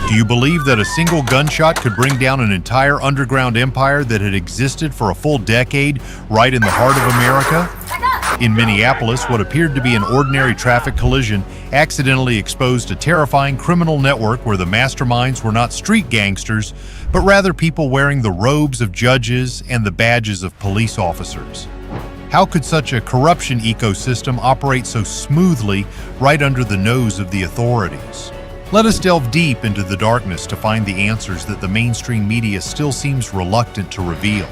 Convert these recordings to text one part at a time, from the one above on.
Do you believe that a single gunshot could bring down an entire underground empire that had existed for a full decade right in the heart of America? In Minneapolis, what appeared to be an ordinary traffic collision accidentally exposed a terrifying criminal network where the masterminds were not street gangsters, but rather people wearing the robes of judges and the badges of police officers. How could such a corruption ecosystem operate so smoothly right under the nose of the authorities? Let us delve deep into the darkness to find the answers that the mainstream media still seems reluctant to reveal.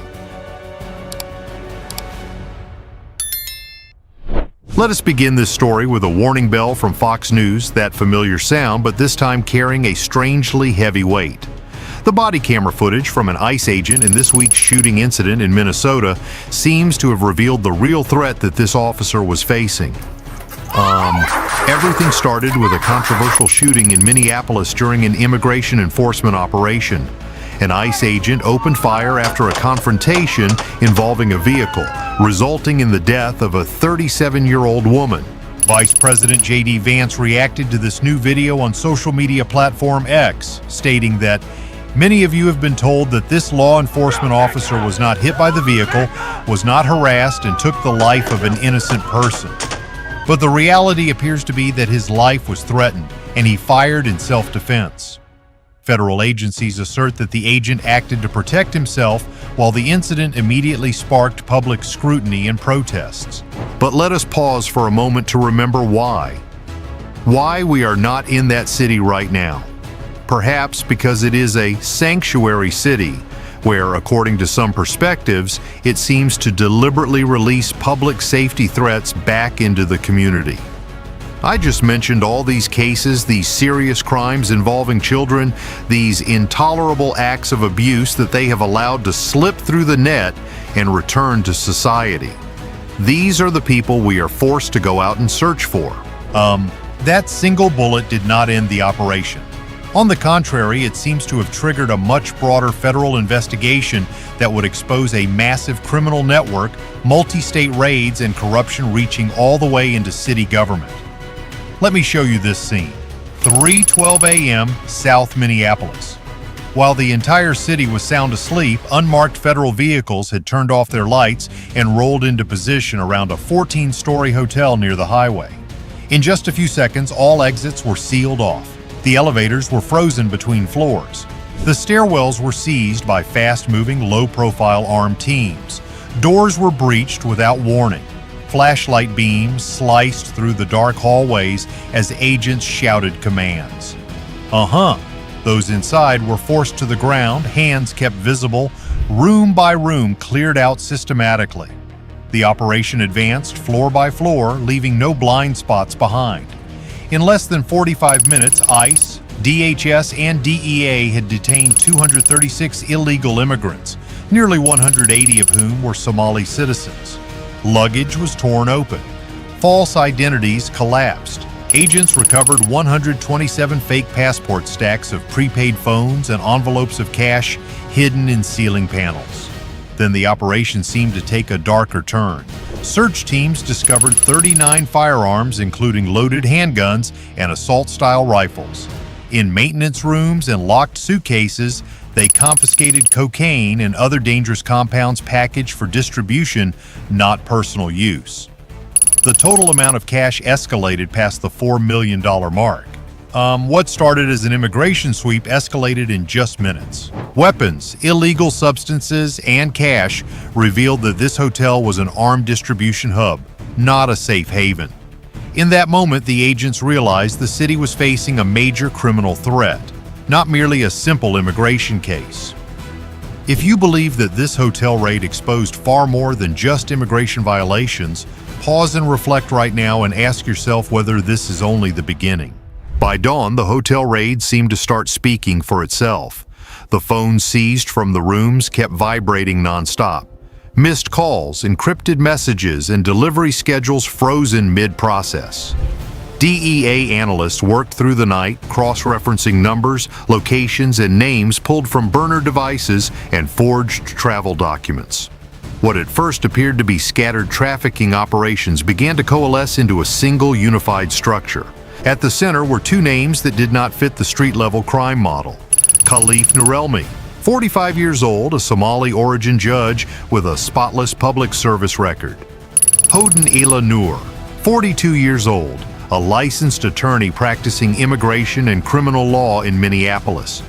Let us begin this story with a warning bell from Fox News, that familiar sound, but this time carrying a strangely heavy weight. The body camera footage from an ICE agent in this week's shooting incident in Minnesota seems to have revealed the real threat that this officer was facing. Everything started with a controversial shooting in Minneapolis during an immigration enforcement operation. An ICE agent opened fire after a confrontation involving a vehicle, resulting in the death of a 37-year-old woman. Vice President J.D. Vance reacted to this new video on social media platform X, stating that many of you have been told that this law enforcement officer was not hit by the vehicle, was not harassed, and took the life of an innocent person. But the reality appears to be that his life was threatened, and he fired in self-defense. Federal agencies assert that the agent acted to protect himself, while the incident immediately sparked public scrutiny and protests. But let us pause for a moment to remember why. Why we are not in that city right now. Perhaps because it is a sanctuary city, where, according to some perspectives, it seems to deliberately release public safety threats back into the community. I just mentioned all these cases, these serious crimes involving children, these intolerable acts of abuse that they have allowed to slip through the net and return to society. These are the people we are forced to go out and search for. That single bullet did not end the operation. On the contrary, it seems to have triggered a much broader federal investigation that would expose a massive criminal network, multi-state raids, and corruption reaching all the way into city government. Let me show you this scene. 3:12 a.m., South Minneapolis. While the entire city was sound asleep, unmarked federal vehicles had turned off their lights and rolled into position around a 14-story hotel near the highway. In just a few seconds, all exits were sealed off. The elevators were frozen between floors. The stairwells were seized by fast-moving, low-profile armed teams. Doors were breached without warning. Flashlight beams sliced through the dark hallways as agents shouted commands. Those inside were forced to the ground, hands kept visible, room by room cleared out systematically. The operation advanced floor by floor, leaving no blind spots behind. In less than 45 minutes, ICE, DHS, and DEA had detained 236 illegal immigrants, nearly 180 of whom were Somali citizens. Luggage was torn open. False identities collapsed. Agents recovered 127 fake passport stacks of prepaid phones and envelopes of cash hidden in ceiling panels. Then the operation seemed to take a darker turn. Search teams discovered 39 firearms, including loaded handguns and assault-style rifles. In maintenance rooms and locked suitcases, they confiscated cocaine and other dangerous compounds packaged for distribution, not personal use. The total amount of cash escalated past the $4 million mark. What started as an immigration sweep escalated in just minutes. Weapons, illegal substances, and cash revealed that this hotel was an armed distribution hub, not a safe haven. In that moment, the agents realized the city was facing a major criminal threat, not merely a simple immigration case. If you believe that this hotel raid exposed far more than just immigration violations, pause and reflect right now and ask yourself whether this is only the beginning. By dawn, the hotel raid seemed to start speaking for itself. The phones seized from the rooms kept vibrating nonstop. Missed calls, encrypted messages, and delivery schedules frozen mid-process. DEA analysts worked through the night, cross-referencing numbers, locations, and names pulled from burner devices and forged travel documents. What at first appeared to be scattered trafficking operations began to coalesce into a single unified structure. At the center were two names that did not fit the street-level crime model. Khalif Nurelmi, 45 years old, a Somali origin judge with a spotless public service record. Hoden Ela Noor, 42 years old, a licensed attorney practicing immigration and criminal law in Minneapolis.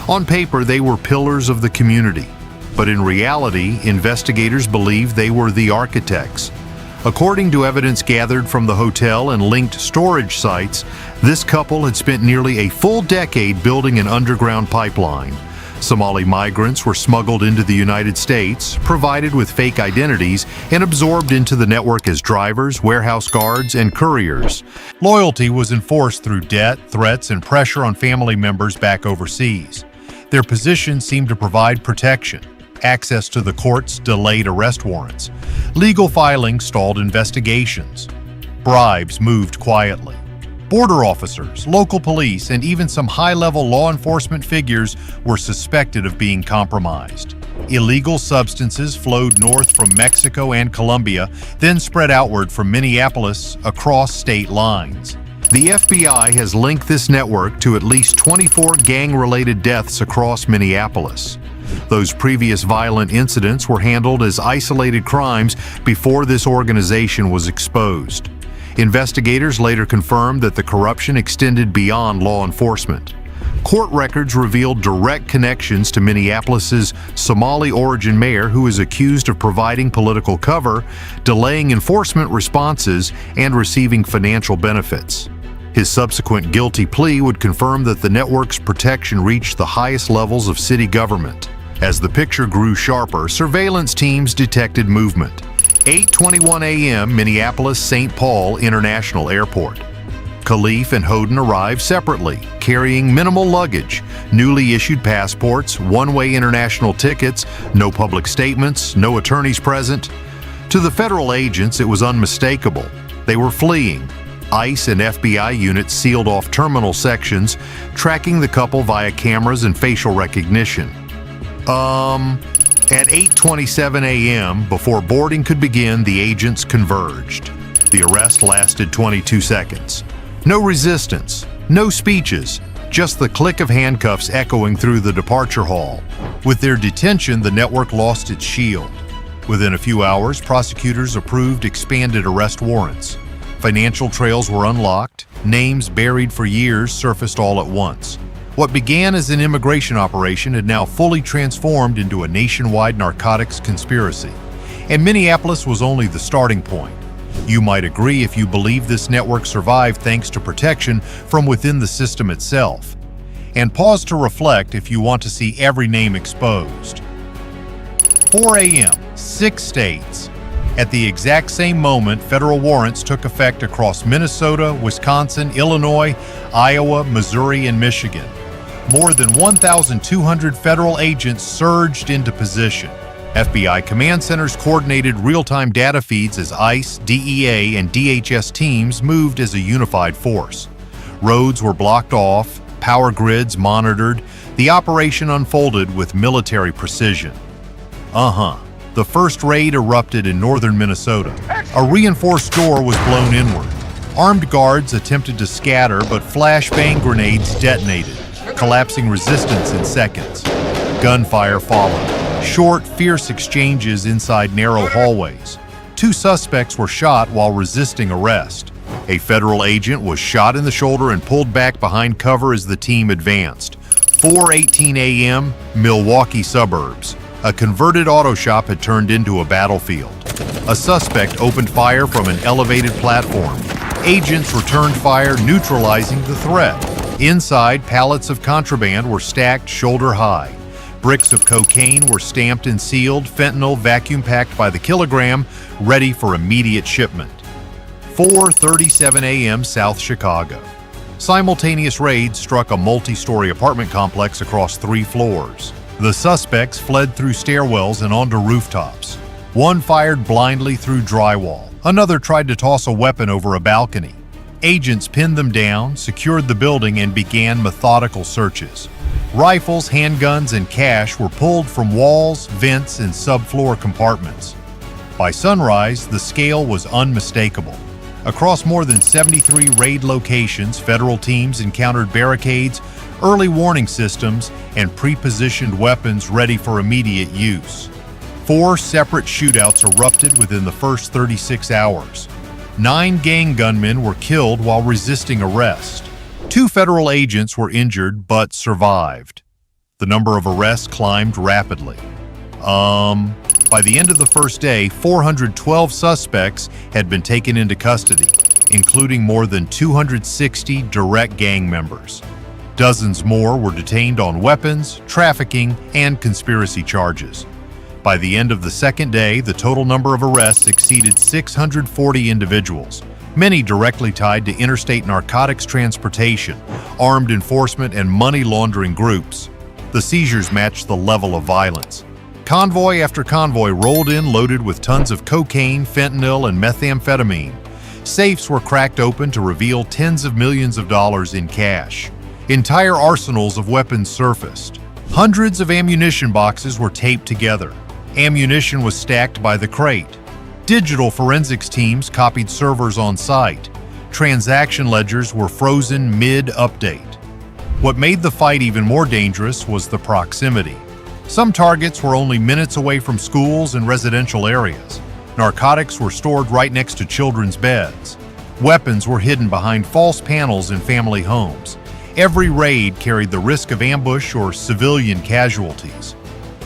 On paper, they were pillars of the community, but in reality, investigators believe they were the architects. According to evidence gathered from the hotel and linked storage sites, this couple had spent nearly a full decade building an underground pipeline. Somali migrants were smuggled into the United States, provided with fake identities, and absorbed into the network as drivers, warehouse guards, and couriers. Loyalty was enforced through debt, threats, and pressure on family members back overseas. Their position seemed to provide protection. Access to the courts delayed arrest warrants. Legal filing stalled investigations. Bribes moved quietly. Border officers, local police, and even some high-level law enforcement figures were suspected of being compromised. Illegal substances flowed north from Mexico and Colombia, then spread outward from Minneapolis across state lines. The FBI has linked this network to at least 24 gang-related deaths across Minneapolis. Those previous violent incidents were handled as isolated crimes before this organization was exposed. Investigators later confirmed that the corruption extended beyond law enforcement. Court records revealed direct connections to Minneapolis's Somali origin mayor, who is accused of providing political cover, delaying enforcement responses, and receiving financial benefits. His subsequent guilty plea would confirm that the network's protection reached the highest levels of city government. As the picture grew sharper, surveillance teams detected movement. 8:21 a.m. Minneapolis-St. Paul International Airport. Khalif and Hoden arrived separately, carrying minimal luggage, newly issued passports, one-way international tickets, no public statements, no attorneys present. To the federal agents, it was unmistakable. They were fleeing. ICE and FBI units sealed off terminal sections, tracking the couple via cameras and facial recognition. At 8:27 a.m., before boarding could begin, the agents converged. The arrest lasted 22 seconds. No resistance, no speeches, just the click of handcuffs echoing through the departure hall. With their detention, the network lost its shield. Within a few hours, prosecutors approved expanded arrest warrants. Financial trails were unlocked, names buried for years surfaced all at once. What began as an immigration operation had now fully transformed into a nationwide narcotics conspiracy. And Minneapolis was only the starting point. You might agree if you believe this network survived thanks to protection from within the system itself. And pause to reflect if you want to see every name exposed. 4 a.m., 6 states. At the exact same moment, federal warrants took effect across Minnesota, Wisconsin, Illinois, Iowa, Missouri, and Michigan. More than 1,200 federal agents surged into position. FBI command centers coordinated real-time data feeds as ICE, DEA, and DHS teams moved as a unified force. Roads were blocked off, power grids monitored. The operation unfolded with military precision. The first raid erupted in northern Minnesota. A reinforced door was blown inward. Armed guards attempted to scatter, but flashbang grenades detonated, collapsing resistance in seconds. Gunfire followed. Short, fierce exchanges inside narrow hallways. 2 suspects were shot while resisting arrest. A federal agent was shot in the shoulder and pulled back behind cover as the team advanced. 4:18 a.m., Milwaukee suburbs. A converted auto shop had turned into a battlefield. A suspect opened fire from an elevated platform. Agents returned fire, neutralizing the threat. Inside, pallets of contraband were stacked shoulder high. Bricks of cocaine were stamped and sealed, fentanyl vacuum-packed by the kilogram, ready for immediate shipment. 4:37 a.m. South Chicago. Simultaneous raids struck a multi-story apartment complex across 3 floors. The suspects fled through stairwells and onto rooftops. One fired blindly through drywall. Another tried to toss a weapon over a balcony. Agents pinned them down, secured the building, and began methodical searches. Rifles, handguns, and cash were pulled from walls, vents, and subfloor compartments. By sunrise, the scale was unmistakable. Across more than 73 raid locations, federal teams encountered barricades, early warning systems, and pre-positioned weapons ready for immediate use. 4 separate shootouts erupted within the first 36 hours. 9 gang gunmen were killed while resisting arrest. 2 federal agents were injured but survived. The number of arrests climbed rapidly. By the end of the first day, 412 suspects had been taken into custody, including more than 260 direct gang members. Dozens more were detained on weapons, trafficking, and conspiracy charges. By the end of the second day, the total number of arrests exceeded 640 individuals, many directly tied to interstate narcotics transportation, armed enforcement, and money laundering groups. The seizures matched the level of violence. Convoy after convoy rolled in loaded with tons of cocaine, fentanyl, and methamphetamine. Safes were cracked open to reveal tens of millions of dollars in cash. Entire arsenals of weapons surfaced. Hundreds of ammunition boxes were taped together. Ammunition was stacked by the crate. Digital forensics teams copied servers on site. Transaction ledgers were frozen mid-update. What made the fight even more dangerous was the proximity. Some targets were only minutes away from schools and residential areas. Narcotics were stored right next to children's beds. Weapons were hidden behind false panels in family homes. Every raid carried the risk of ambush or civilian casualties.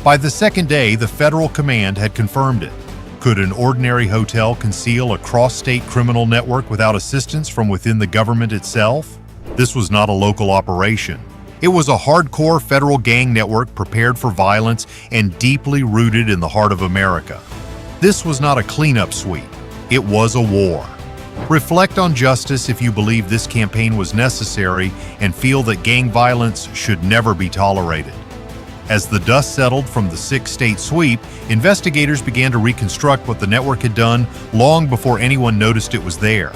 By the second day, the federal command had confirmed it. Could an ordinary hotel conceal a cross-state criminal network without assistance from within the government itself? This was not a local operation. It was a hardcore federal gang network prepared for violence and deeply rooted in the heart of America. This was not a cleanup sweep. It was a war. Reflect on justice if you believe this campaign was necessary and feel that gang violence should never be tolerated. As the dust settled from the 6-state sweep, investigators began to reconstruct what the network had done long before anyone noticed it was there.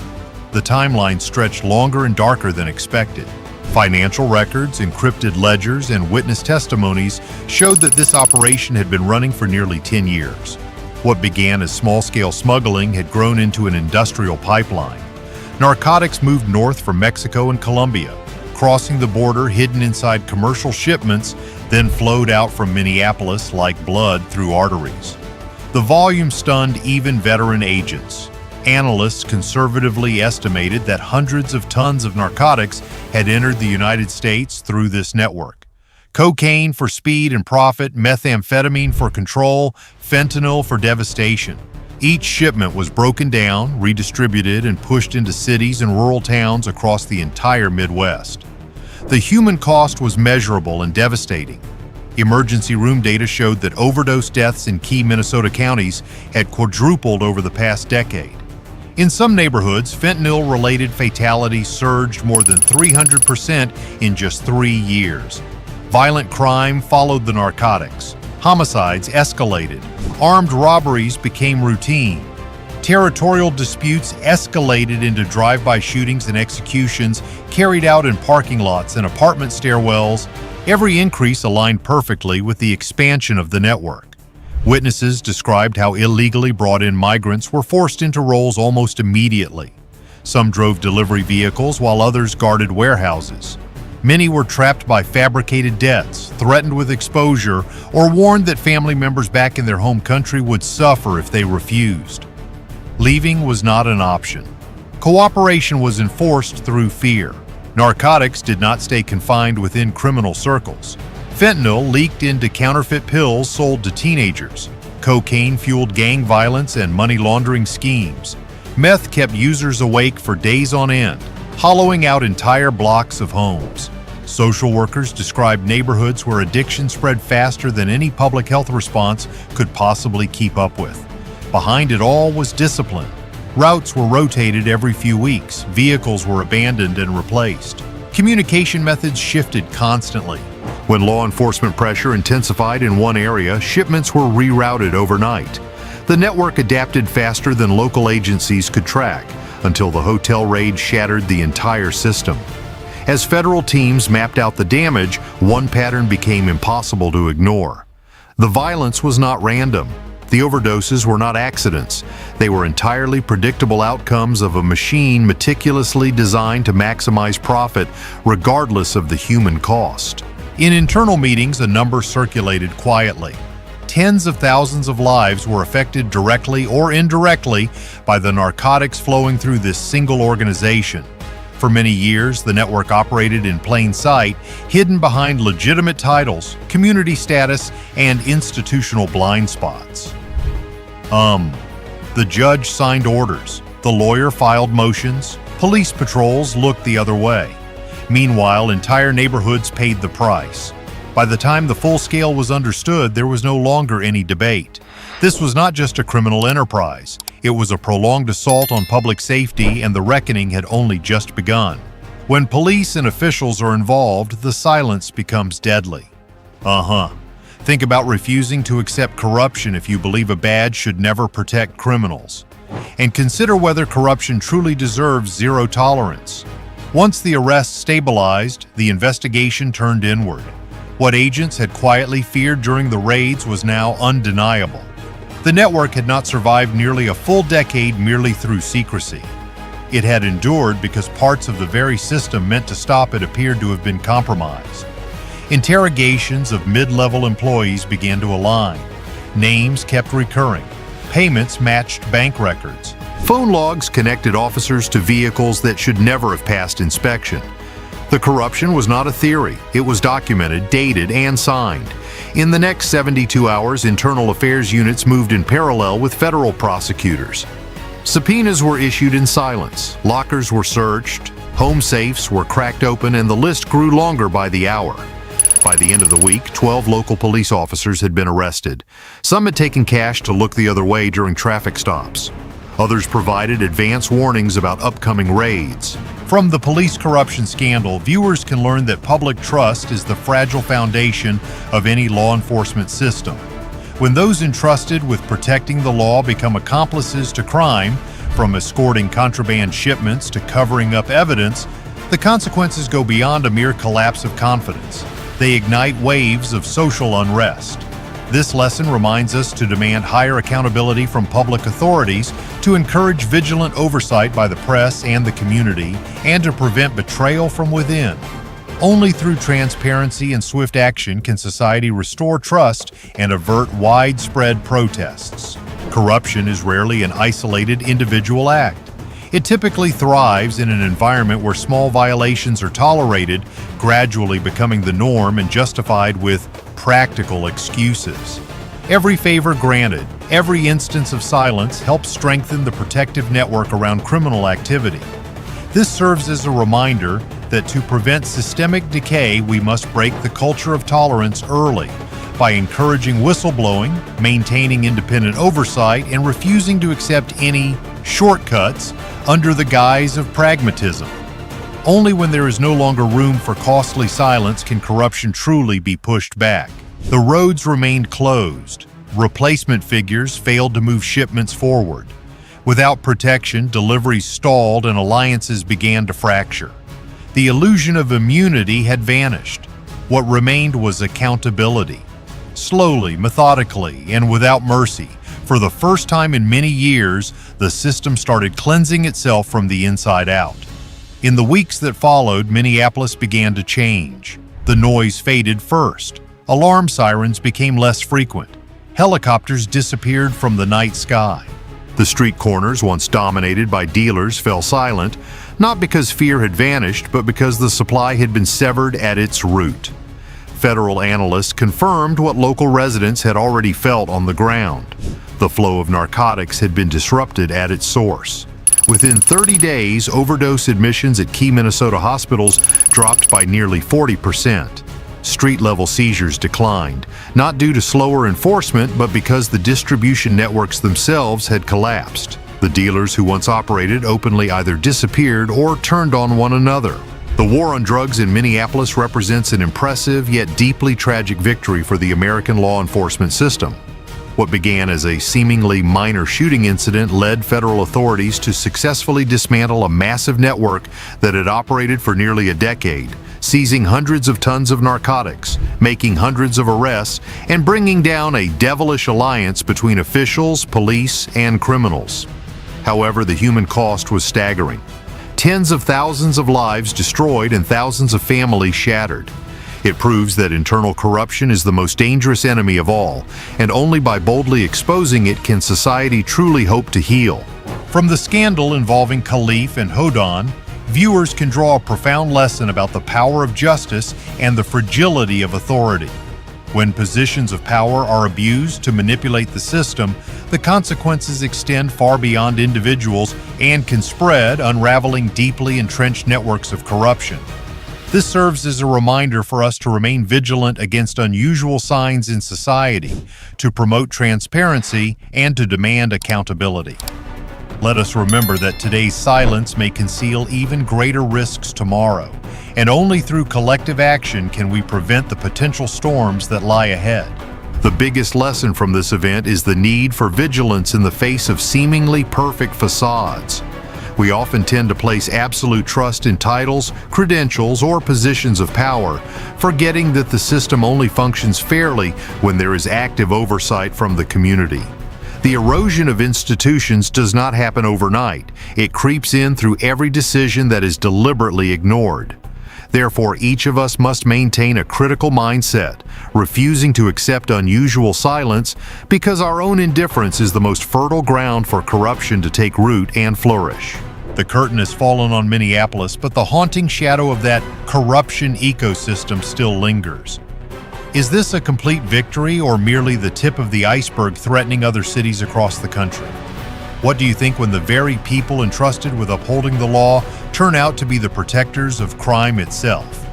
The timeline stretched longer and darker than expected. Financial records, encrypted ledgers, and witness testimonies showed that this operation had been running for nearly 10 years. What began as small-scale smuggling had grown into an industrial pipeline. Narcotics moved north from Mexico and Colombia, crossing the border hidden inside commercial shipments, then flowed out from Minneapolis like blood through arteries. The volume stunned even veteran agents. Analysts conservatively estimated that hundreds of tons of narcotics had entered the United States through this network. Cocaine for speed and profit, methamphetamine for control, fentanyl for devastation. Each shipment was broken down, redistributed, and pushed into cities and rural towns across the entire Midwest. The human cost was measurable and devastating. Emergency room data showed that overdose deaths in key Minnesota counties had quadrupled over the past decade. In some neighborhoods, fentanyl-related fatalities surged more than 300% in just 3 years. Violent crime followed the narcotics. Homicides escalated. Armed robberies became routine. Territorial disputes escalated into drive-by shootings and executions carried out in parking lots and apartment stairwells. Every increase aligned perfectly with the expansion of the network. Witnesses described how illegally brought-in migrants were forced into roles almost immediately. Some drove delivery vehicles while others guarded warehouses. Many were trapped by fabricated debts, threatened with exposure, or warned that family members back in their home country would suffer if they refused. Leaving was not an option. Cooperation was enforced through fear. Narcotics did not stay confined within criminal circles. Fentanyl leaked into counterfeit pills sold to teenagers. Cocaine fueled gang violence and money laundering schemes. Meth kept users awake for days on end, hollowing out entire blocks of homes. Social workers described neighborhoods where addiction spread faster than any public health response could possibly keep up with. Behind it all was discipline. Routes were rotated every few weeks, vehicles were abandoned and replaced. Communication methods shifted constantly. When law enforcement pressure intensified in one area, shipments were rerouted overnight. The network adapted faster than local agencies could track, until the hotel raid shattered the entire system. As federal teams mapped out the damage, one pattern became impossible to ignore. The violence was not random. The overdoses were not accidents. They were entirely predictable outcomes of a machine meticulously designed to maximize profit, regardless of the human cost. In internal meetings, a number circulated quietly. Tens of thousands of lives were affected directly or indirectly by the narcotics flowing through this single organization. For many years, the network operated in plain sight, hidden behind legitimate titles, community status, and institutional blind spots. The judge signed orders, the lawyer filed motions, police patrols looked the other way. Meanwhile, entire neighborhoods paid the price. By the time the full scale was understood, there was no longer any debate. This was not just a criminal enterprise. It was a prolonged assault on public safety, and the reckoning had only just begun. When police and officials are involved, the silence becomes deadly. Think about refusing to accept corruption if you believe a badge should never protect criminals. And consider whether corruption truly deserves zero tolerance. Once the arrest stabilized, the investigation turned inward. What agents had quietly feared during the raids was now undeniable. The network had not survived nearly a full decade merely through secrecy. It had endured because parts of the very system meant to stop it appeared to have been compromised. Interrogations of mid-level employees began to align. Names kept recurring. Payments matched bank records. Phone logs connected officers to vehicles that should never have passed inspection. The corruption was not a theory. It was documented, dated, and signed. In the next 72 hours, internal affairs units moved in parallel with federal prosecutors. Subpoenas were issued in silence. Lockers were searched. Home safes were cracked open, and the list grew longer by the hour. By the end of the week, 12 local police officers had been arrested. Some had taken cash to look the other way during traffic stops. Others provided advance warnings about upcoming raids. From the police corruption scandal, viewers can learn that public trust is the fragile foundation of any law enforcement system. When those entrusted with protecting the law become accomplices to crime, from escorting contraband shipments to covering up evidence, the consequences go beyond a mere collapse of confidence. They ignite waves of social unrest. This lesson reminds us to demand higher accountability from public authorities, to encourage vigilant oversight by the press and the community, and to prevent betrayal from within. Only through transparency and swift action can society restore trust and avert widespread protests. Corruption is rarely an isolated individual act. It typically thrives in an environment where small violations are tolerated, gradually becoming the norm and justified with practical excuses. Every favor granted, every instance of silence helps strengthen the protective network around criminal activity. This serves as a reminder that to prevent systemic decay, we must break the culture of tolerance early by encouraging whistleblowing, maintaining independent oversight, and refusing to accept any shortcuts under the guise of pragmatism. Only when there is no longer room for costly silence can corruption truly be pushed back. The roads remained closed. Replacement figures failed to move shipments forward. Without protection, deliveries stalled and alliances began to fracture. The illusion of immunity had vanished. What remained was accountability. Slowly, methodically, and without mercy, for the first time in many years, the system started cleansing itself from the inside out. In the weeks that followed, Minneapolis began to change. The noise faded first. Alarm sirens became less frequent. Helicopters disappeared from the night sky. The street corners, once dominated by dealers, fell silent, not because fear had vanished, but because the supply had been severed at its root. Federal analysts confirmed what local residents had already felt on the ground. The flow of narcotics had been disrupted at its source. Within 30 days, overdose admissions at key Minnesota hospitals dropped by nearly 40%. Street-level seizures declined, not due to slower enforcement, but because the distribution networks themselves had collapsed. The dealers who once operated openly either disappeared or turned on one another. The war on drugs in Minneapolis represents an impressive yet deeply tragic victory for the American law enforcement system. What began as a seemingly minor shooting incident led federal authorities to successfully dismantle a massive network that had operated for nearly a decade, seizing hundreds of tons of narcotics, making hundreds of arrests, and bringing down a devilish alliance between officials, police, and criminals. However, the human cost was staggering. Tens of thousands of lives destroyed and thousands of families shattered. It proves that internal corruption is the most dangerous enemy of all, and only by boldly exposing it can society truly hope to heal. From the scandal involving Khalif and Hodan, viewers can draw a profound lesson about the power of justice and the fragility of authority. When positions of power are abused to manipulate the system, the consequences extend far beyond individuals and can spread, unraveling deeply entrenched networks of corruption. This serves as a reminder for us to remain vigilant against unusual signs in society, to promote transparency, and to demand accountability. Let us remember that today's silence may conceal even greater risks tomorrow, and only through collective action can we prevent the potential storms that lie ahead. The biggest lesson from this event is the need for vigilance in the face of seemingly perfect facades. We often tend to place absolute trust in titles, credentials, or positions of power, forgetting that the system only functions fairly when there is active oversight from the community. The erosion of institutions does not happen overnight. It creeps in through every decision that is deliberately ignored. Therefore, each of us must maintain a critical mindset, refusing to accept unusual silence because our own indifference is the most fertile ground for corruption to take root and flourish. The curtain has fallen on Minneapolis, but the haunting shadow of that corruption ecosystem still lingers. Is this a complete victory or merely the tip of the iceberg threatening other cities across the country? What do you think when the very people entrusted with upholding the law turn out to be the protectors of crime itself?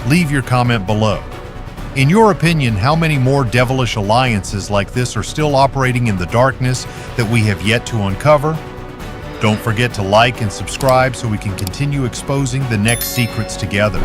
Leave your comment below. In your opinion, how many more devilish alliances like this are still operating in the darkness that we have yet to uncover? Don't forget to like and subscribe so we can continue exposing the next secrets together.